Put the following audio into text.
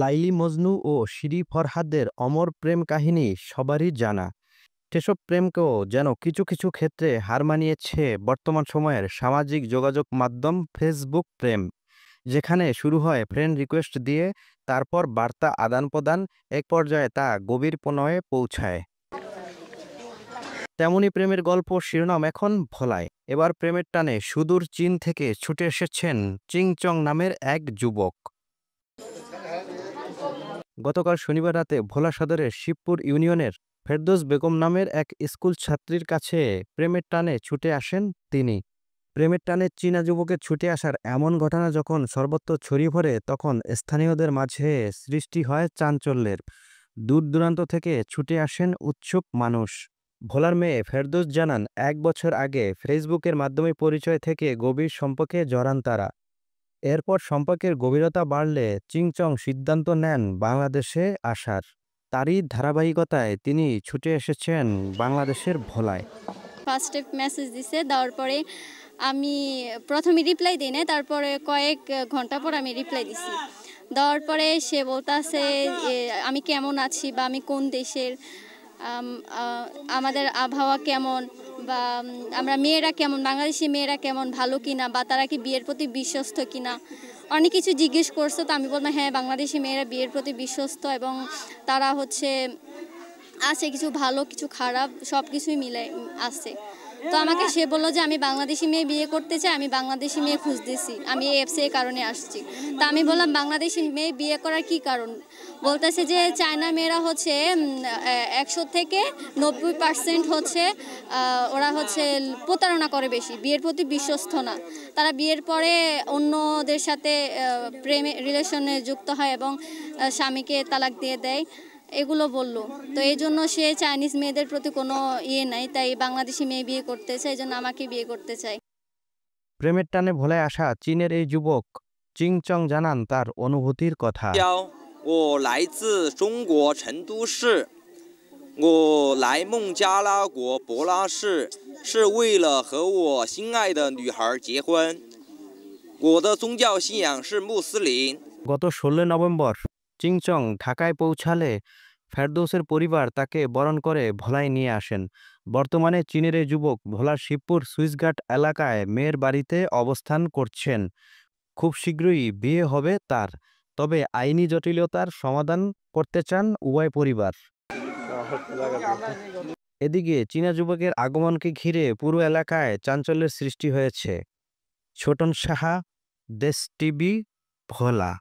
লাইলি মজনু ও Siri ফরহাদের অমর প্রেম কাহিনী সবারই জানা। সেসব প্রেমকেও যেন কিছু কিছু ক্ষেত্রে হার মানিয়েছে বর্তমান সময়ের সামাজিক যোগাযোগ মাধ্যম ফেসবুক প্রেম, যেখানে শুরু হয় ফ্রেন্ড রিকোয়েস্ট দিয়ে, তারপর বার্তা আদান-প্রদান, এক পর্যায়ে তা গভীর প্রণয়ে পৌঁছায়। তেমনি প্রেমের গল্প শিরোনাম এখন ভোলায়। এবার প্রেমের টানে সুদূর চীন থেকে ছুটে এসেছেন চিংচং নামের এক যুবক। গতকাল শনিবার রাতে ভোলা সদরের শিবপুর ইউনিয়নের ফেরদৌস বেগম নামের এক স্কুল ছাত্রীর কাছে প্রেমের টানে ছুটে আসেন তিনি। প্রেমের টানে চীনা যুবকের ছুটে আসার এমন ঘটনা যখন সর্বত্র ছড়িয়ে পড়ে, তখন স্থানীয়দের মাঝে সৃষ্টি হয় চাঞ্চল্যের। দূর দূরান্ত থেকে ছুটে আসেন উৎসুক মানুষ। ভোলার মেয়ে ফেরদৌস জানান, ১ বছর আগে ফেসবুকের মাধ্যমে পরিচয় থেকে গভীর সম্পর্কে জড়ান তারা। এরপর সম্পর্কের গভীরতা বাড়লে চিংচং সিদ্ধান্ত নেন বাংলাদেশে আসার। তারই ধারাবাহিকতায় তিনি ছুটে এসেছেন বাংলাদেশের ভোলায়। ফার্স্টে মেসেজ দিছে, দেওয়ার পরে আমি প্রথমে রিপ্লাই দিই না, তারপরে কয়েক ঘন্টা পর আমি রিপ্লাই দিছি। দেওয়ার পরে সে বলতেছে আমি কেমন আছি বা আমি কোন দেশের, আমাদের আবহাওয়া কেমন, বা আমরা মেয়েরা কেমন, বাংলাদেশি মেয়েরা কেমন, ভালো কিনা, বা তারা কি বিয়ের প্রতি বিশ্বস্ত কিনা, অনেক কিছু জিজ্ঞেস করছে। তো আমি বললাম হ্যাঁ, বাংলাদেশি মেয়েরা বিয়ের প্রতি বিশ্বস্ত এবং তারা আছে কিছু ভালো কিছু খারাপ সব কিছুই মিলে আছে। তো আমাকে সে বললো যে আমি বাংলাদেশি মেয়ে বিয়ে করতে চাই, আমি বাংলাদেশি মেয়ে খুঁজতেছি, আমি এই অ্যাপসে এই কারণে আসছি। তা আমি বললাম বাংলাদেশি মেয়ে বিয়ে করার কি কারণ? বলতেছে যে চায়না মেয়েরা ১০০ থেকে ৯০% ওরা প্রতারণা করে, বেশি বিয়ের প্রতি বিশ্বস্ত না। তারা বিয়ের পরে অন্যদের সাথে প্রেমে রিলেশনে যুক্ত হয় এবং স্বামীকে তালাক দিয়ে দেয়, এগুলো বললো। তো এই জন্য সে চাইনিজ মেয়েদের প্রতি কোনো নাই, তাই বাংলাদেশি মেয়ে বিয়ে করতে চায়, এই জন্য আমাকে বিয়ে করতে চায়। প্রেমের টানে ভোলায় আসা চীনের এই যুবক চিংচং জানান তার অনুভূতির কথা। 我来自中国成都市，我来孟加拉国博拉市是为了和我心爱的女孩结婚。我的宗教信仰是穆斯林。 গত ১৬ নভেম্বর চিংচং ঢাকায় পৌঁছালে ফেরদৌসের পরিবার তাকে বরণ করে ভোলায় নিয়ে আসেন। বর্তমানে চীনের এই যুবক ভোলার শিবপুর সুইচঘাট এলাকায় মেয়ের বাড়িতে অবস্থান করছেন। খুব শীঘ্রই বিয়ে হবে তার, তবে আইনি জটিলতার সমাধান করতে চান উভয় পরিবার। এদিকে চীনা যুবকের আগমনকে ঘিরে পুরো এলাকায় চাঞ্চল্যের সৃষ্টি হয়েছে। ছোটন সাহা, দেশ টিভি, ভোলা।